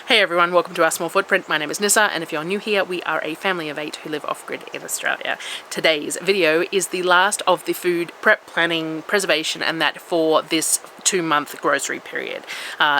Hey everyone, welcome to our small footprint. My name is Nyssa, and if you're new here, we are a family of 8 who live off-grid in Australia. Today's video is the last of the food prep, planning, preservation, and that for this 2-month grocery period.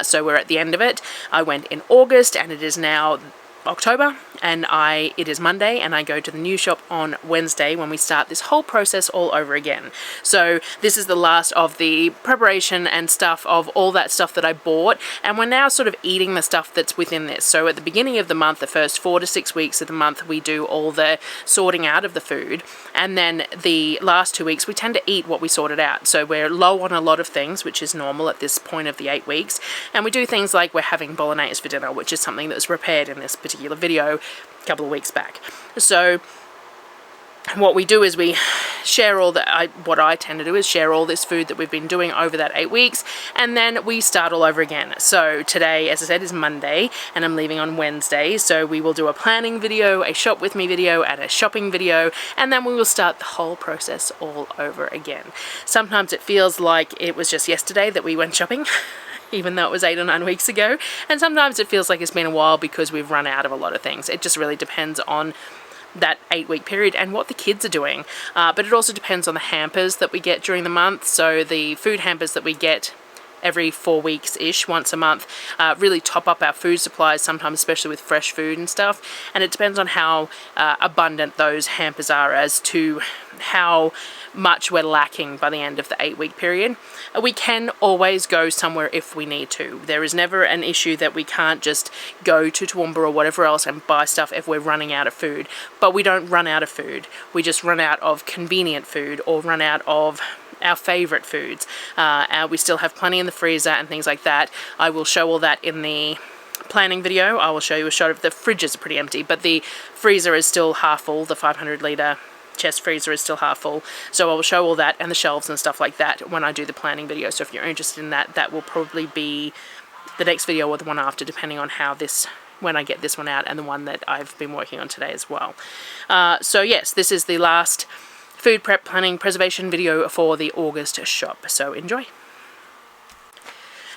So we're at the end of it. I went in August, and it is now October, and it is Monday, and I go to the new shop on Wednesday when we start this whole process all over again. So this is the last of the preparation and stuff of all that stuff that I bought, and we're now sort of eating the stuff that's within this. So at the beginning of the month, the first 4 to 6 weeks of the month, we do all the sorting out of the food, and then the last 2 weeks we tend to eat what we sorted out. So we're low on a lot of things, which is normal at this point of the 8 weeks, and we do things like we're having Bolognese for dinner, which is something that was prepared in this particular video a couple of weeks back. So what we do is we share what I tend to do is share all this food that we've been doing over that 8 weeks, and then we start all over again. So today, as I said, is Monday, and I'm leaving on Wednesday, so we will do a planning video, a shop with me video, and a shopping video, and then we will start the whole process all over again. Sometimes it feels like it was just yesterday that we went shopping, even though it was 8 or 9 weeks ago, and sometimes it feels like it's been a while because we've run out of a lot of things. It just really depends on that 8-week period and what the kids are doing, but it also depends on the hampers that we get during the month. So the food hampers that we get every 4 weeks-ish, once a month, really top up our food supplies, sometimes especially with fresh food and stuff, and it depends on how abundant those hampers are as to how much we're lacking by the end of the 8-week period. We can always go somewhere if we need to. There is never an issue that we can't just go to Toowoomba or whatever else and buy stuff if we're running out of food, but we don't run out of food. We just run out of convenient food or run out of our favorite foods. We still have plenty in the freezer and things like that. I will show all that in the planning video. I will show you a shot of the fridges are pretty empty, but the freezer is still half full. The 500-litre chest freezer is still half full, so I will show all that and the shelves and stuff like that when I do the planning video. So if you're interested in that, that will probably be the next video or the one after, depending on when I get this one out and the one that I've been working on today as well. So yes, this is the last food prep, planning, preservation video for the August shop, so enjoy.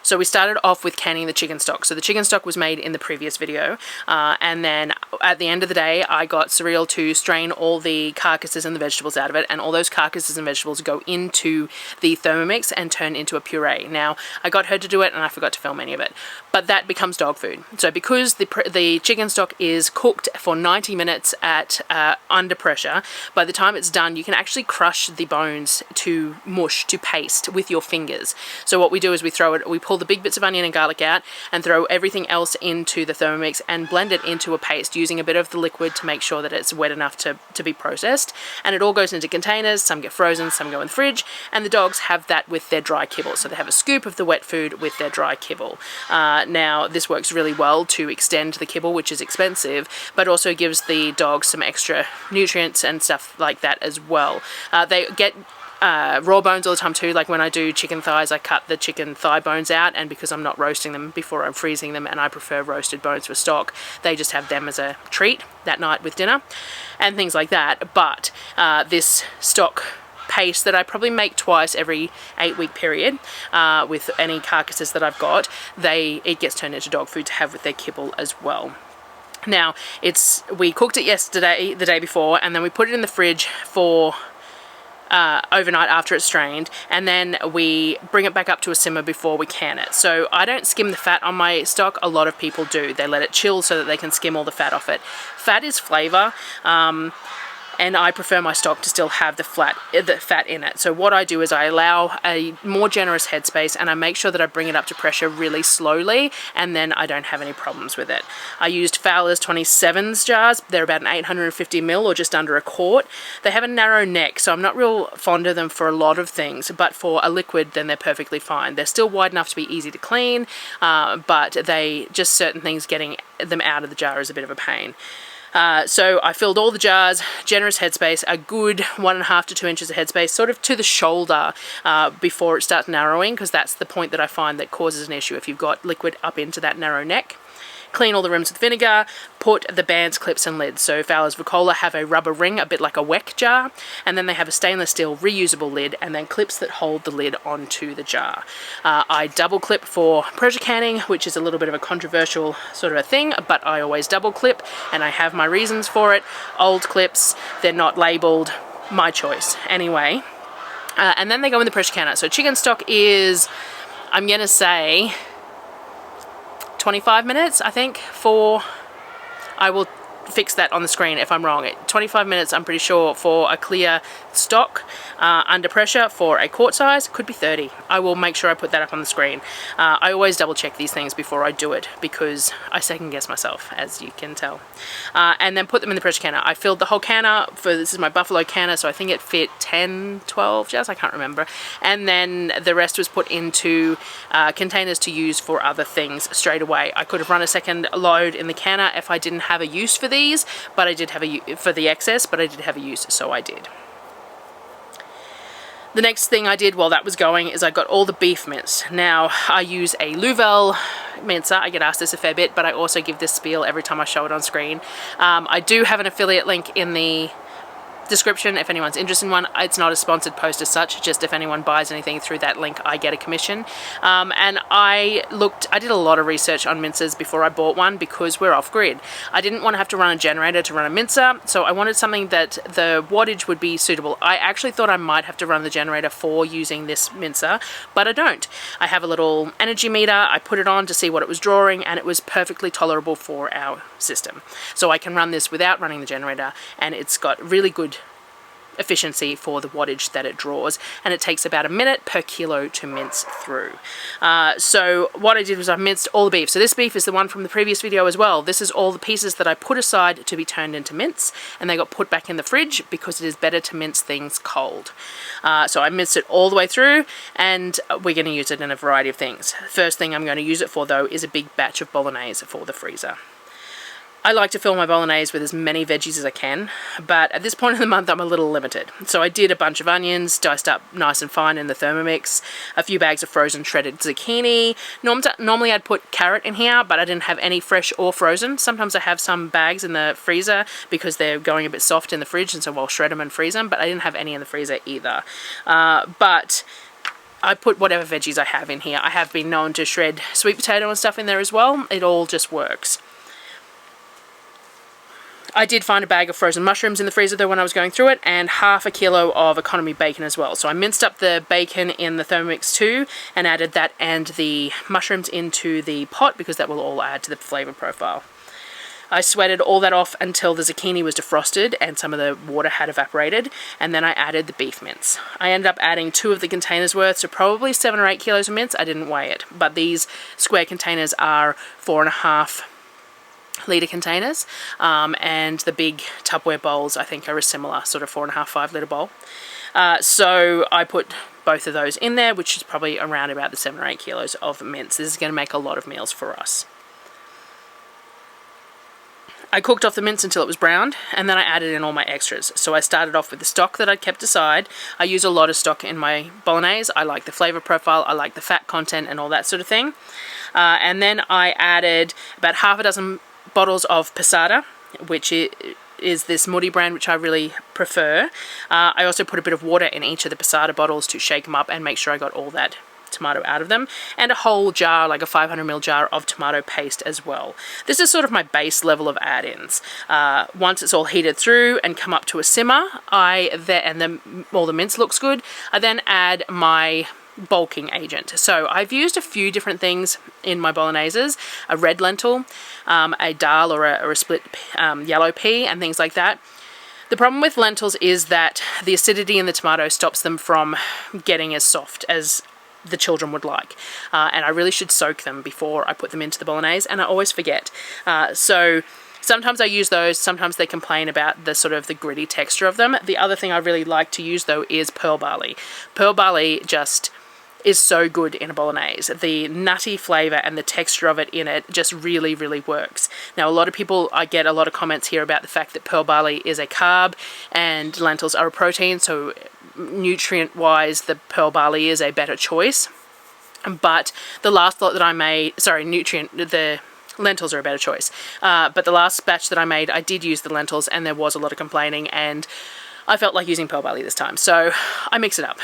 So we started off with canning the chicken stock. So the chicken stock was made in the previous video, and then at the end of the day I got Surreal to strain all the carcasses and the vegetables out of it, and all those carcasses and vegetables go into the Thermomix and turn into a puree. Now I got her to do it and I forgot to film any of it, but that becomes dog food. So because the chicken stock is cooked for 90 minutes at under pressure, by the time it's done you can actually crush the bones to mush, to paste with your fingers. So what we do is we pull the big bits of onion and garlic out and throw everything else into the Thermomix and blend it into a paste using a bit of the liquid to make sure that it's wet enough to be processed. And it all goes into containers. Some get frozen, some go in the fridge, and the dogs have that with their dry kibble. So they have a scoop of the wet food with their dry kibble. Now this works really well to extend the kibble, which is expensive, but also gives the dogs some extra nutrients and stuff like that as well. They get raw bones all the time too. Like when I do chicken thighs, I cut the chicken thigh bones out, and because I'm not roasting them before I'm freezing them, and I prefer roasted bones for stock, they just have them as a treat that night with dinner and things like that. But this stock paste that I probably make twice every 8-week period with any carcasses that I've got, it gets turned into dog food to have with their kibble as well. Now we cooked it yesterday, the day before, and then we put it in the fridge for overnight after it's strained, and then we bring it back up to a simmer before we can it. So I don't skim the fat on my stock. A lot of people do. They let it chill so that they can skim all the fat off it. Fat is flavour, and I prefer my stock to still have the fat in it. So what I do is I allow a more generous headspace, and I make sure that I bring it up to pressure really slowly, and then I don't have any problems with it. I used Fowler's 27s jars. They're about an 850ml or just under a quart. They have a narrow neck, so I'm not real fond of them for a lot of things, but for a liquid then they're perfectly fine. They're still wide enough to be easy to clean, but certain things getting them out of the jar is a bit of a pain. So I filled all the jars, generous headspace, a good 1.5 to 2 inches of headspace, sort of to the shoulder before it starts narrowing, because that's the point that I find that causes an issue if you've got liquid up into that narrow neck. Clean all the rims with vinegar, put the bands, clips and lids. So Fowler's Vicola have a rubber ring, a bit like a Weck jar, and then they have a stainless steel reusable lid and then clips that hold the lid onto the jar. I double clip for pressure canning, which is a little bit of a controversial sort of a thing, but I always double clip and I have my reasons for it. Old clips, they're not labelled, my choice. Anyway, and then they go in the pressure canner. So chicken stock is, I'm gonna say 25 minutes, I think, for, I will fix that on the screen if I'm wrong. 25 minutes, I'm pretty sure, for a clear stock under pressure. For a quart size, could be 30. I will make sure I put that up on the screen. I always double check these things before I do it because I second guess myself, as you can tell. And then put them in the pressure canner. I filled the whole canner, this is my buffalo canner, so I think it fit 10, 12 jars, I can't remember. And then the rest was put into containers to use for other things straight away. I could have run a second load in the canner if I didn't have a use for these, but I did have for the excess, but I did have a use, so I did. The next thing I did while that was going is I got all the beef minced. Now, I use a Louvel mincer. I get asked this a fair bit, but I also give this spiel every time I show it on screen. I do have an affiliate link in the description if anyone's interested in one. It's not a sponsored post as such, just if anyone buys anything through that link I get a commission. And I did a lot of research on mincers before I bought one because we're off grid. I didn't want to have to run a generator to run a mincer, so I wanted something that the wattage would be suitable. I actually thought I might have to run the generator for using this mincer, but I don't. I have a little energy meter, I put it on to see what it was drawing, and it was perfectly tolerable for our system. So I can run this without running the generator, and it's got really good efficiency for the wattage that it draws, and it takes about a minute per kilo to mince through. So what I did was I minced all the beef. So this beef is the one from the previous video as well. This is all the pieces that I put aside to be turned into mince, and they got put back in the fridge because it is better to mince things cold. So I minced it all the way through, and we're going to use it in a variety of things. First thing I'm going to use it for, though, is a big batch of bolognese for the freezer. I like to fill my bolognese with as many veggies as I can, but at this point in the month I'm a little limited. So I did a bunch of onions, diced up nice and fine in the Thermomix, a few bags of frozen shredded zucchini. Normally I'd put carrot in here, but I didn't have any fresh or frozen. Sometimes I have some bags in the freezer because they're going a bit soft in the fridge, and so I'll shred them and freeze them, but I didn't have any in the freezer either. But I put whatever veggies I have in here. I have been known to shred sweet potato and stuff in there as well. It all just works. I did find a bag of frozen mushrooms in the freezer though when I was going through it, and half a kilo of economy bacon as well. So I minced up the bacon in the Thermomix too and added that and the mushrooms into the pot because that will all add to the flavour profile. I sweated all that off until the zucchini was defrosted and some of the water had evaporated, and then I added the beef mince. I ended up adding 2 of the containers worth, so probably 7 or 8 kilos of mince. I didn't weigh it, but these square containers are 4.5 litre containers, and the big Tupperware bowls I think are a similar sort of 4.5, 5 litre bowl. So I put both of those in there, which is probably around about the 7 or 8 kilos of mince. This is going to make a lot of meals for us. I cooked off the mince until it was browned, and then I added in all my extras. So I started off with the stock that I'd kept aside. I use a lot of stock in my bolognese. I like the flavour profile, I like the fat content and all that sort of thing. And then I added about half a dozen bottles of passata, which is this Muddy brand, which I really prefer. I also put a bit of water in each of the passata bottles to shake them up and make sure I got all that tomato out of them, and a whole jar, like a 500ml jar of tomato paste as well. This is sort of my base level of add-ins. Once it's all heated through and come up to a simmer, all the mince looks good, I then add my bulking agent. So I've used a few different things in my bologneses: a red lentil, a dal or a split yellow pea, and things like that. The problem with lentils is that the acidity in the tomato stops them from getting as soft as the children would like, and I really should soak them before I put them into the bolognese, and I always forget. So sometimes I use those, sometimes they complain about the sort of the gritty texture of them. The other thing I really like to use though is pearl barley. Pearl barley just is so good in a bolognese. The nutty flavour and the texture of it in it just really, really works. Now a lot of people, I get a lot of comments here about the fact that pearl barley is a carb and lentils are a protein, so nutrient wise the pearl barley is a better choice. But the last lot that I made, the lentils are a better choice. But the last batch that I made, I did use the lentils, and there was a lot of complaining, and I felt like using pearl barley this time, so I mix it up.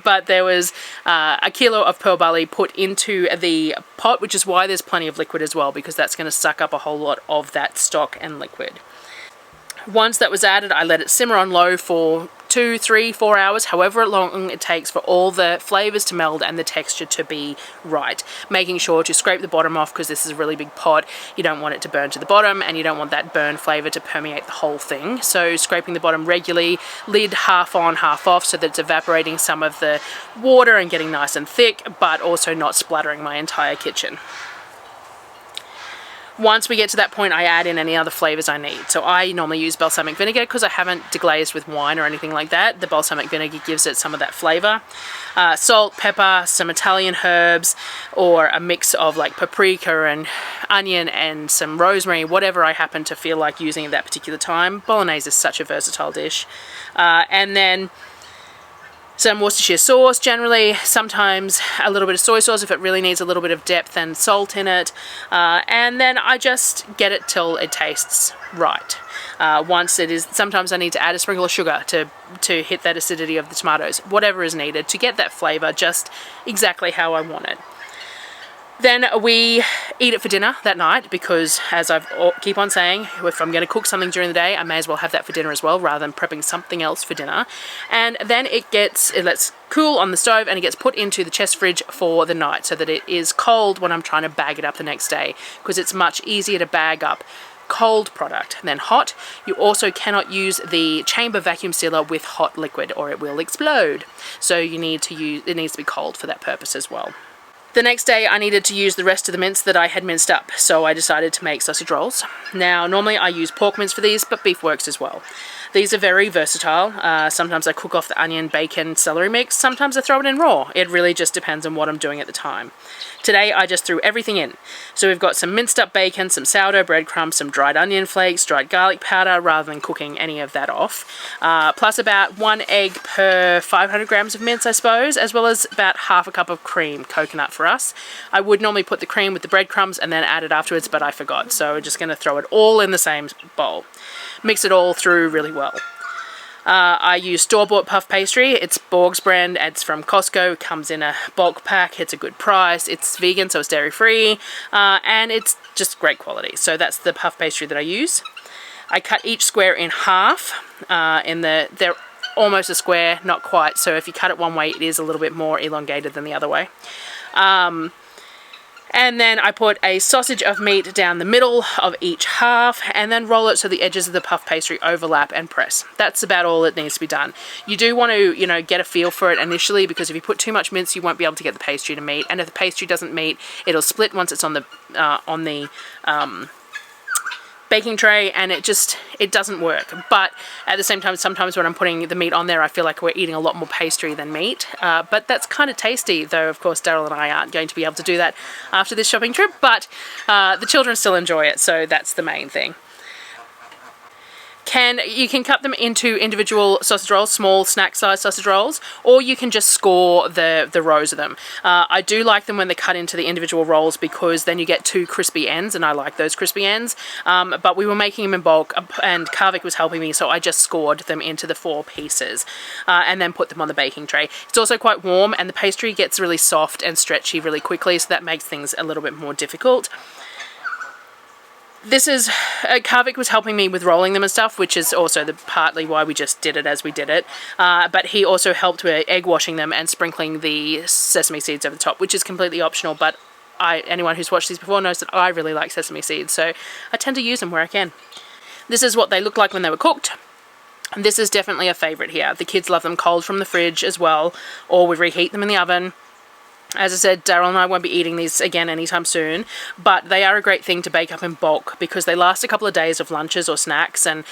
But there was a kilo of pearl barley put into the pot, which is why there's plenty of liquid as well, because that's going to suck up a whole lot of that stock and liquid. Once that was added, I let it simmer on low for 2, 3, 4 hours, however long it takes for all the flavors to meld and the texture to be right. Making sure to scrape the bottom off, because this is a really big pot. You don't want it to burn to the bottom, and you don't want that burn flavor to permeate the whole thing. So scraping the bottom regularly, lid half on, half off, so that it's evaporating some of the water and getting nice and thick, but also not splattering my entire kitchen. Once we get to that point, I add in any other flavors I need. So I normally use balsamic vinegar because I haven't deglazed with wine or anything like that. The balsamic vinegar gives it some of that flavor. Salt, pepper, some Italian herbs, or a mix of like paprika and onion and some rosemary, whatever I happen to feel like using at that particular time. Bolognese is such a versatile dish. And then some Worcestershire sauce generally, sometimes a little bit of soy sauce if it really needs a little bit of depth and salt in it, and then I just get it till it tastes right. Once it is, sometimes I need to add a sprinkle of sugar to hit that acidity of the tomatoes, whatever is needed to get that flavour just exactly how I want it. Then we eat it for dinner that night, because as I keep on saying, if I'm going to cook something during the day, I may as well have that for dinner as well, rather than prepping something else for dinner. And then it lets cool on the stove, and it gets put into the chest fridge for the night, so that it is cold when I'm trying to bag it up the next day, because it's much easier to bag up cold product than hot. You also cannot use the chamber vacuum sealer with hot liquid, or it will explode. So it needs to be cold for that purpose as well. The next day I needed to use the rest of the mince that I had minced up, so I decided to make sausage rolls. Now normally I use pork mince for these, but beef works as well. These are very versatile. Sometimes I cook off the onion, bacon, celery mix. Sometimes I throw it in raw. It really just depends on what I'm doing at the time. Today I just threw everything in. So we've got some minced up bacon, some sourdough breadcrumbs, some dried onion flakes, dried garlic powder, rather than cooking any of that off. Plus about 1 egg per 500 grams of mince, I suppose, as well as about half a cup of cream, coconut for us. I would normally put the cream with the breadcrumbs and then add it afterwards, but I forgot. So we're just going to throw it all in the same bowl. Mix it all through really well. I use store-bought puff pastry. It's Borg's brand. It's from Costco. It comes in a bulk pack. It's a good price. It's vegan, so it's dairy-free, and it's just great quality. So that's the puff pastry that I use. I cut each square in half. They're almost a square, not quite. So if you cut it one way, it is a little bit more elongated than the other way. And then I put a sausage of meat down the middle of each half, and then roll it so the edges of the puff pastry overlap and press. That's about all that needs to be done. You do want to, get a feel for it initially, because if you put too much mince, you won't be able to get the pastry to meet. And if the pastry doesn't meet, it'll split once it's on the baking tray, and it doesn't work. But at the same time, sometimes when I'm putting the meat on there, I feel like we're eating a lot more pastry than meat, but that's kind of tasty, though of course Darryl and I aren't going to be able to do that after this shopping trip, but the children still enjoy it, so that's the main thing. You can cut them into individual sausage rolls, small snack-sized sausage rolls, or you can just score the rows of them. I do like them when they're cut into the individual rolls, because then you get 2 crispy ends, and I like those crispy ends. But we were making them in bulk, and Kavik was helping me, so I just scored them into the 4 pieces, and then put them on the baking tray. It's also quite warm, and the pastry gets really soft and stretchy really quickly, so that makes things a little bit more difficult. Kavik was helping me with rolling them and stuff, which is also partly why we just did it as we did it. But he also helped with egg washing them and sprinkling the sesame seeds over the top, which is completely optional, but anyone who's watched these before knows that I really like sesame seeds, so I tend to use them where I can. This is what they look like when they were cooked. And this is definitely a favourite here. The kids love them cold from the fridge as well, or we reheat them in the oven. As I said, Darryl and I won't be eating these again anytime soon, but they are a great thing to bake up in bulk, because they last a couple of days of lunches or snacks, and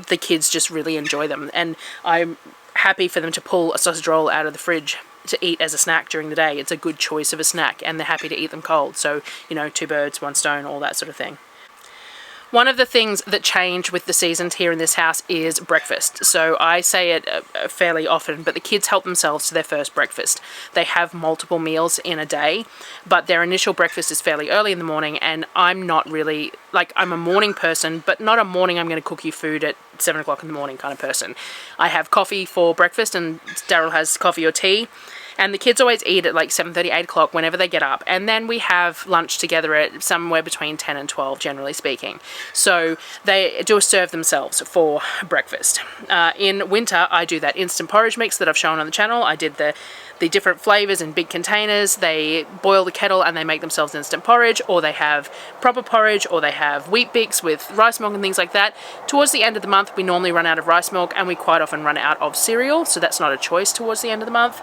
the kids just really enjoy them. And I'm happy for them to pull a sausage roll out of the fridge to eat as a snack during the day. It's a good choice of a snack, and they're happy to eat them cold. So, 2 birds, 1 stone, all that sort of thing. One of the things that change with the seasons here in this house is breakfast. So I say it fairly often, but the kids help themselves to their first breakfast. They have multiple meals in a day, but their initial breakfast is fairly early in the morning, and I'm not really, like, I'm a morning person, but not a morning I'm going to cook you food at 7 o'clock in the morning kind of person. I have coffee for breakfast, and Darryl has coffee or tea. And the kids always eat at like 7:30, 8 o'clock whenever they get up. And then we have lunch together at somewhere between 10 and 12, generally speaking. So they do serve themselves for breakfast. In winter, I do that instant porridge mix that I've shown on the channel. I did the different flavours in big containers. They boil the kettle and they make themselves instant porridge, or they have proper porridge, or they have wheat bix with rice milk and things like that. Towards the end of the month, we normally run out of rice milk, and we quite often run out of cereal. So that's not a choice towards the end of the month.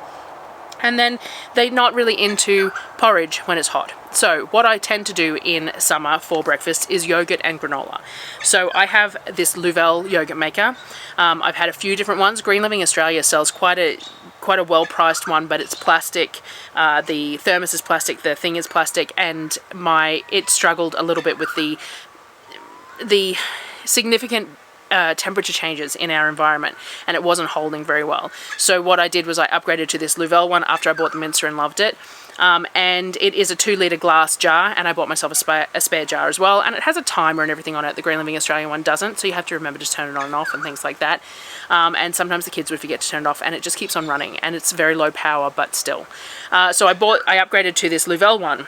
And then they're not really into porridge when it's hot. So what I tend to do in summer for breakfast is yogurt and granola. So I have this Louvel yogurt maker. I've had a few different ones. Green Living Australia sells quite a well-priced one, but it's plastic. The thermos is plastic, the thing is plastic, and it struggled a little bit with the significant temperature changes in our environment, and it wasn't holding very well. So what I did was I upgraded to this Louvel one after I bought the mincer and loved it. And it is a 2-litre glass jar, and I bought myself a spare jar as well, and it has a timer and everything on it. The Green Living Australian one doesn't, so you have to remember to turn it on and off and things like that. And sometimes the kids would forget to turn it off, and it just keeps on running, and it's very low power, but still. So I upgraded to this Louvel one.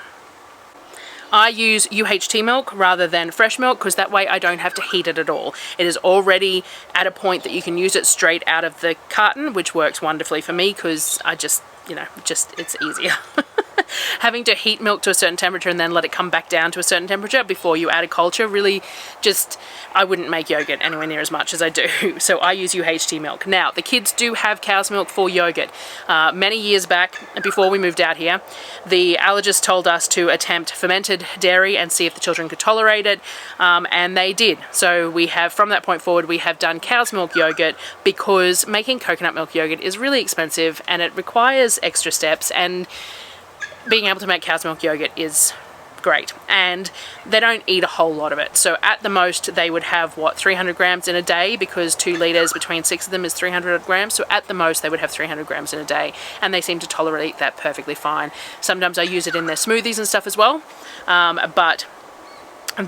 I use UHT milk rather than fresh milk, because that way I don't have to heat it at all. It is already at a point that you can use it straight out of the carton, which works wonderfully for me because I just, it's easier. Having to heat milk to a certain temperature and then let it come back down to a certain temperature before you add a culture really I wouldn't make yogurt anywhere near as much as I do. So I use UHT milk. Now, the kids do have cow's milk for yogurt. Many years back, before we moved out here, the allergist told us to attempt fermented dairy and see if the children could tolerate it, and they did. So from that point forward, we have done cow's milk yogurt, because making coconut milk yogurt is really expensive and it requires extra steps, and being able to make cow's milk yogurt is great, and they don't eat a whole lot of it. So at the most they would have 300 grams in a day, because 2 litres between 6 of them is 300 grams. So at the most they would have 300 grams in a day, and they seem to tolerate that perfectly fine. Sometimes I use it in their smoothies and stuff as well, but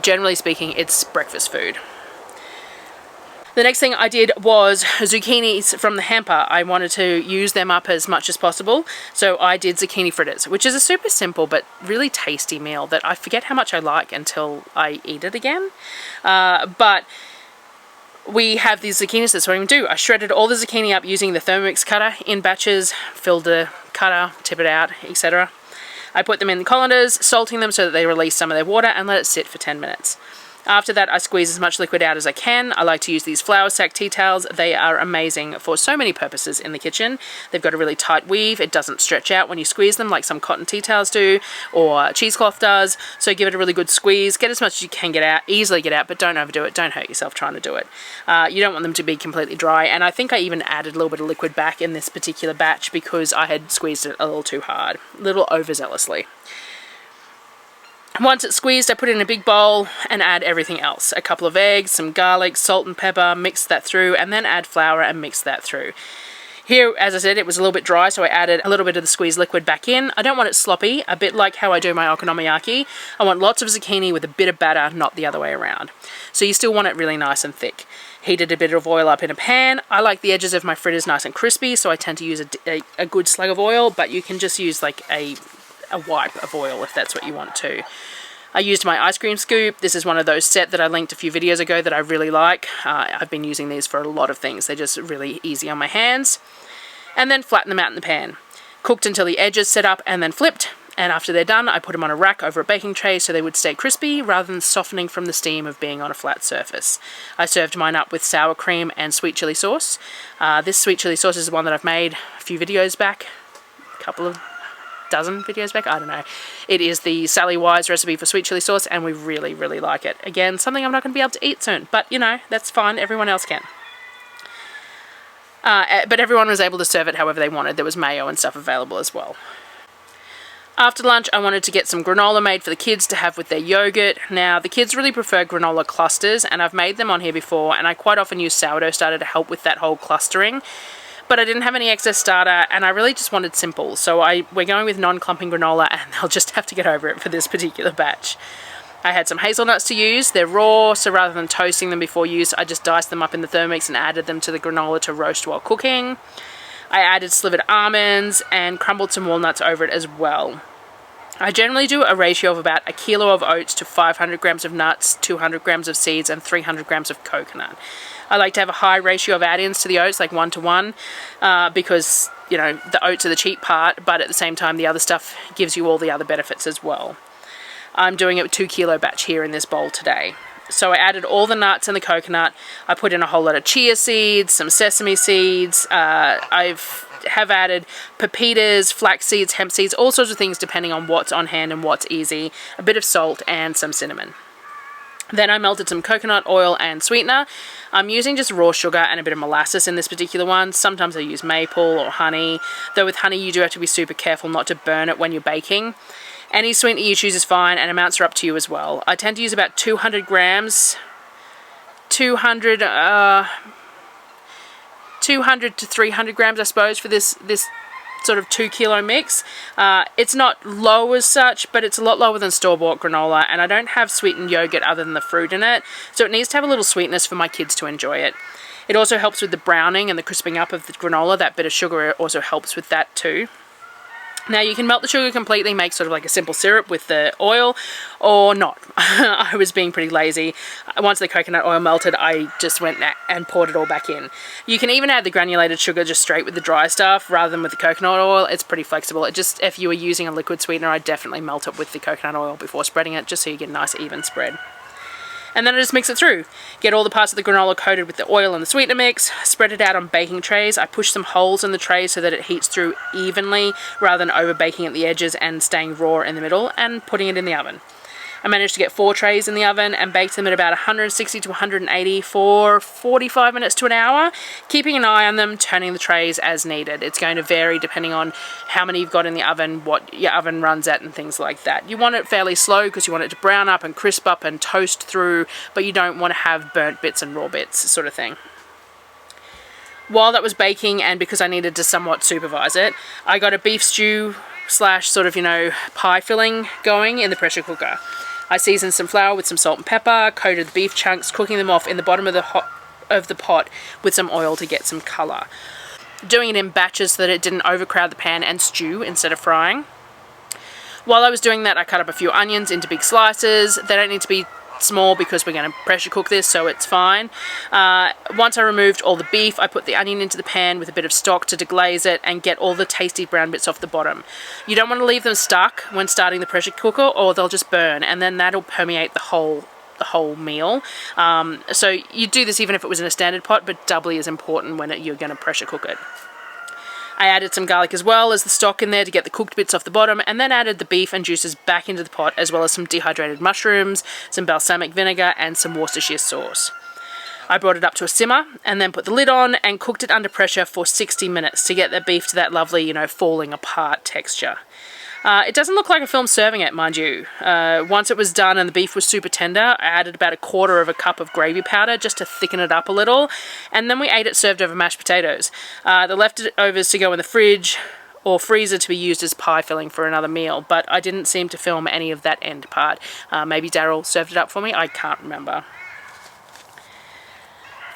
generally speaking it's breakfast food. The next thing I did was zucchinis from the hamper. I wanted to use them up as much as possible, so I did zucchini fritters, which is a super simple but really tasty meal that I forget how much I like until I eat it again. But we have these zucchinis, that's what I'm going to do. I shredded all the zucchini up using the Thermomix cutter in batches, filled the cutter, tip it out, etc. I put them in the colanders, salting them so that they release some of their water, and let it sit for 10 minutes. After that, I squeeze as much liquid out as I can. I like to use these flour sack tea towels. They are amazing for so many purposes in the kitchen. They've got a really tight weave. It doesn't stretch out when you squeeze them like some cotton tea towels do, or cheesecloth does. So give it a really good squeeze. Get as much as you can get out, easily get out, but don't overdo it. Don't hurt yourself trying to do it. You don't want them to be completely dry. And I think I even added a little bit of liquid back in this particular batch because I had squeezed it a little too hard, a little overzealously. Once it's squeezed, I put it in a big bowl and add everything else. A couple of eggs, some garlic, salt and pepper, mix that through, and then add flour and mix that through. Here, as I said, it was a little bit dry, so I added a little bit of the squeezed liquid back in. I don't want it sloppy, a bit like how I do my okonomiyaki. I want lots of zucchini with a bit of batter, not the other way around. So you still want it really nice and thick. Heated a bit of oil up in a pan. I like the edges of my fritters nice and crispy, so I tend to use a good slug of oil, but you can just use like a wipe of oil if that's what you want to. I used my ice cream scoop. This is one of those set that I linked a few videos ago that I really like. I've been using these for a lot of things. They're just really easy on my hands. And then flatten them out in the pan. Cooked until the edges set up and then flipped. And after they're done, I put them on a rack over a baking tray so they would stay crispy rather than softening from the steam of being on a flat surface. I served mine up with sour cream and sweet chili sauce. This sweet chili sauce is the one that I've made a few videos back, dozen videos back, I don't know. It is the Sally Wise recipe for sweet chili sauce, and we really, really like it. Again, something I'm not going to be able to eat soon, but you know, that's fine, everyone else can. But everyone was able to serve it however they wanted. There was mayo and stuff available as well. After lunch, I wanted to get some granola made for the kids to have with their yogurt. Now, the kids really prefer granola clusters, and I've made them on here before, and I quite often use sourdough starter to help with that whole clustering. But I didn't have any excess starter, and I really just wanted simple. So we're going with non-clumping granola, and they'll just have to get over it for this particular batch. I had some hazelnuts to use. They're raw, so rather than toasting them before use, I just diced them up in the Thermomix and added them to the granola to roast while cooking. I added slivered almonds and crumbled some walnuts over it as well. I generally do a ratio of about 1 kilo of oats to 500 grams of nuts, 200 grams of seeds, and 300 grams of coconut. I like to have a high ratio of add-ins to the oats, like 1 to 1, because, you know, the oats are the cheap part, but at the same time the other stuff gives you all the other benefits as well. I'm doing a 2 kilo batch here in this bowl today. So I added all the nuts and the coconut. I put in a whole lot of chia seeds, some sesame seeds. I have added pepitas, flax seeds, hemp seeds, all sorts of things depending on what's on hand and what's easy. A bit of salt and some cinnamon. Then I melted some coconut oil and sweetener. I'm using just raw sugar and a bit of molasses in this particular one. Sometimes I use maple or honey, though with honey you do have to be super careful not to burn it when you're baking. Any sweetener you choose is fine, and amounts are up to you as well. I tend to use about 200 grams, 200 to 300 grams, I suppose, for this sort of 2 kilo mix. It's not low as such, but it's a lot lower than store-bought granola, and I don't have sweetened yogurt other than the fruit in it, so it needs to have a little sweetness for my kids to enjoy it. It also helps with the browning and the crisping up of the granola. That bit of sugar also helps with that too. Now you can melt the sugar completely, make sort of like a simple syrup with the oil, or not. I was being pretty lazy. Once the coconut oil melted, I just went and poured it all back in. You can even add the granulated sugar just straight with the dry stuff rather than with the coconut oil. It's pretty flexible. It just, if you were using a liquid sweetener, I'd definitely melt it with the coconut oil before spreading it, just so you get a nice even spread. And then I just mix it through. Get all the parts of the granola coated with the oil and the sweetener mix, spread it out on baking trays. I push some holes in the tray so that it heats through evenly rather than over baking at the edges and staying raw in the middle, and putting it in the oven. I managed to get 4 trays in the oven and baked them at about 160 to 180 for 45 minutes to an hour, keeping an eye on them, turning the trays as needed. It's going to vary depending on how many you've got in the oven, what your oven runs at, and things like that. You want it fairly slow because you want it to brown up and crisp up and toast through, but you don't want to have burnt bits and raw bits, sort of thing. While that was baking, and because I needed to somewhat supervise it, I got a beef stew / sort of, you know, pie filling going in the pressure cooker. I seasoned some flour with some salt and pepper, coated the beef chunks, cooking them off in the bottom of the pot with some oil to get some colour. Doing it in batches so that it didn't overcrowd the pan and stew instead of frying. While I was doing that, I cut up a few onions into big slices. They don't need to be small because we're going to pressure cook this, so it's fine. Once I removed all the beef, I put the onion into the pan with a bit of stock to deglaze it and get all the tasty brown bits off the bottom. You don't want to leave them stuck when starting the pressure cooker, or they'll just burn, and then that'll permeate the whole meal. So you do this even if it was in a standard pot, but doubly as important when you're going to pressure cook it. I added some garlic as well as the stock in there to get the cooked bits off the bottom, and then added the beef and juices back into the pot, as well as some dehydrated mushrooms, some balsamic vinegar, and some Worcestershire sauce. I brought it up to a simmer and then put the lid on and cooked it under pressure for 60 minutes to get the beef to that lovely, you know, falling apart texture. It doesn't look like a film serving it, mind you. Once it was done and the beef was super tender, I added about 1/4 cup of gravy powder just to thicken it up a little, and then we ate it served over mashed potatoes. The leftovers to go in the fridge or freezer to be used as pie filling for another meal, but I didn't seem to film any of that end part. Maybe Darryl served it up for me, I can't remember.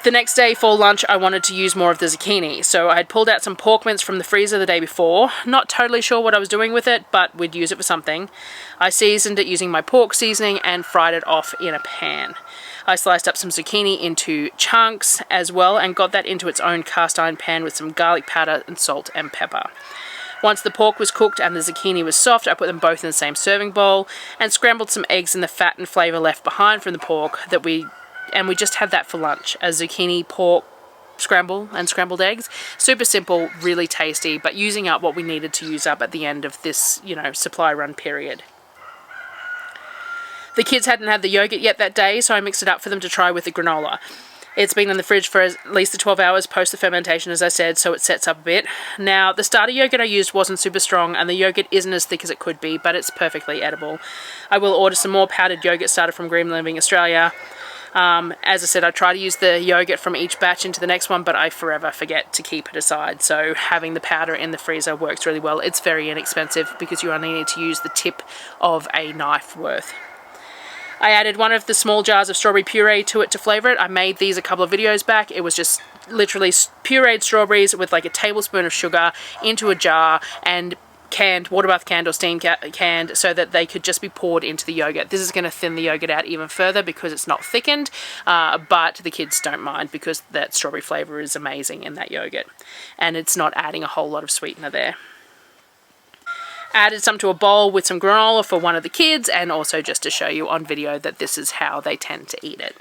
The next day for lunch, I wanted to use more of the zucchini, so I had pulled out some pork mince from the freezer the day before. Not totally sure what I was doing with it, but we'd use it for something. I seasoned it using my pork seasoning and fried it off in a pan. I sliced up some zucchini into chunks as well and got that into its own cast iron pan with some garlic powder and salt and pepper. Once the pork was cooked and the zucchini was soft, I put them both in the same serving bowl and scrambled some eggs in the fat and flavour left behind from the pork and we just had that for lunch, a zucchini pork scramble and scrambled eggs. Super simple, really tasty, but using up what we needed to use up at the end of this, you know, supply run period. The kids hadn't had the yogurt yet that day, so I mixed it up for them to try with the granola. It's been in the fridge for at least the 12 hours post the fermentation, as I said, so it sets up a bit. Now, the starter yogurt I used wasn't super strong, and the yogurt isn't as thick as it could be, but it's perfectly edible. I will order some more powdered yogurt starter from Green Living Australia. As I said, I try to use the yogurt from each batch into the next one, but I forever forget to keep it aside. So having the powder in the freezer works really well. It's very inexpensive because you only need to use the tip of a knife worth. I added one of the small jars of strawberry puree to it to flavour it. I made these a couple of videos back. It was just literally pureed strawberries with like a tablespoon of sugar into a jar and canned, water bath canned or steam canned, so that they could just be poured into the yogurt. This is going to thin the yogurt out even further because it's not thickened, but the kids don't mind because that strawberry flavour is amazing in that yogurt, and it's not adding a whole lot of sweetener there. Added some to a bowl with some granola for one of the kids, and also just to show you on video that this is how they tend to eat it.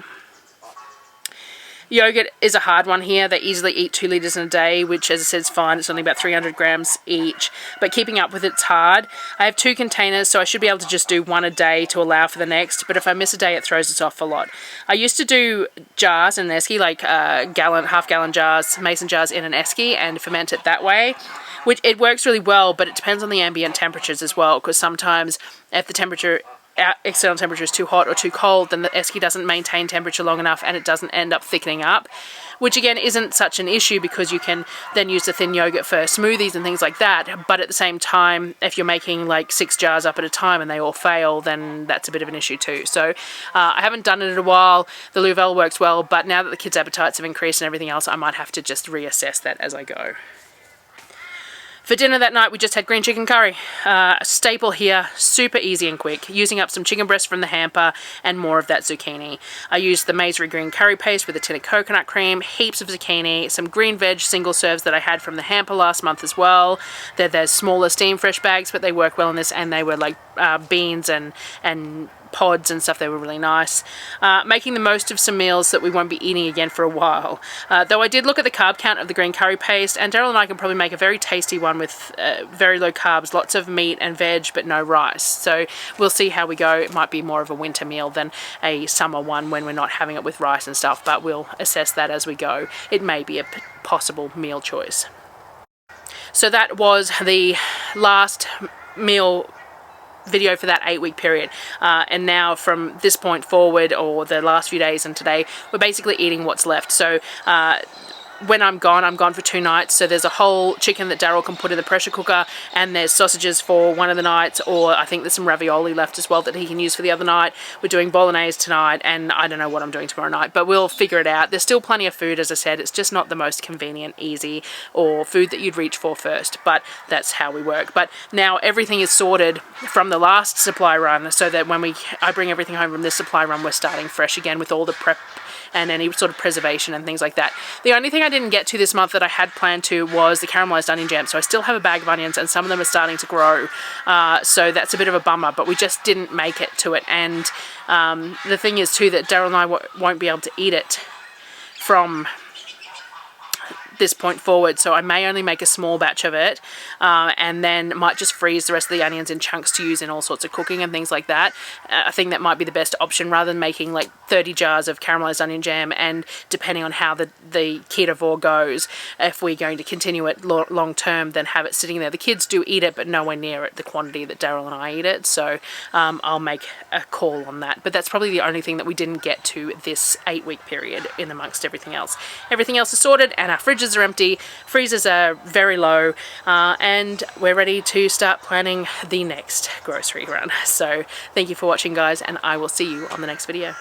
Yogurt is a hard one here. They easily eat 2 litres in a day, which, as I said, is fine. It's only about 300 grams each, but keeping up with it's hard. I have 2 containers, so I should be able to just do 1 a day to allow for the next, but if I miss a day, it throws us off a lot. I used to do jars in an esky, like half-gallon jars, mason jars in an esky, and ferment it that way, which it works really well, but it depends on the ambient temperatures as well, because sometimes if the external temperature is too hot or too cold, then the esky doesn't maintain temperature long enough and it doesn't end up thickening up, which again isn't such an issue because you can then use the thin yogurt for smoothies and things like that. But at the same time, if you're making like 6 jars up at a time and they all fail, then that's a bit of an issue too. So I haven't done it in a while. The Louvel works well, but now that the kids' appetites have increased and everything else, I might have to just reassess that as I go. For dinner that night, we just had green chicken curry. A staple here, super easy and quick, using up some chicken breast from the hamper and more of that zucchini. I used the Maisery green curry paste with a tin of coconut cream, heaps of zucchini, some green veg single serves that I had from the hamper last month as well. They're smaller steam fresh bags, but they work well in this, and they were like beans and pods and stuff. They were really nice. Making the most of some meals that we won't be eating again for a while. Though I did look at the carb count of the green curry paste, and Darryl and I can probably make a very tasty one with very low carbs, lots of meat and veg, but no rice. So we'll see how we go. It might be more of a winter meal than a summer one when we're not having it with rice and stuff, but we'll assess that as we go. It may be a possible meal choice. So that was the last meal video for that 8-week period, and now from this point forward, or the last few days and today, we're basically eating what's left. So when I'm gone for 2 nights, so there's a whole chicken that Darryl can put in the pressure cooker, and there's sausages for one of the nights, or I think there's some ravioli left as well that he can use for the other night. We're doing Bolognese tonight, and I don't know what I'm doing tomorrow night, but we'll figure it out. There's still plenty of food, as I said. It's just not the most convenient, easy, or food that you'd reach for first, but that's how we work. But now everything is sorted from the last supply run, so that when I bring everything home from this supply run, we're starting fresh again with all the prep and any sort of preservation and things like that. The only thing I didn't get to this month that I had planned to was the caramelized onion jam. So I still have a bag of onions, and some of them are starting to grow. So that's a bit of a bummer, but we just didn't make it to it. And the thing is too that Darryl and I won't be able to eat it from this point forward, so I may only make a small batch of it, and then might just freeze the rest of the onions in chunks to use in all sorts of cooking and things like that. I think that might be the best option, rather than making like 30 jars of caramelized onion jam, and depending on how the ketovore goes, if we're going to continue it long term, then have it sitting there. The kids do eat it, but nowhere near it the quantity that Darryl and I eat it, so I'll make a call on that. But that's probably the only thing that we didn't get to this 8-week period in amongst everything else. Everything else is sorted, and our fridges are empty, freezers are very low, and we're ready to start planning the next grocery run. So thank you for watching, guys, and I will see you on the next video.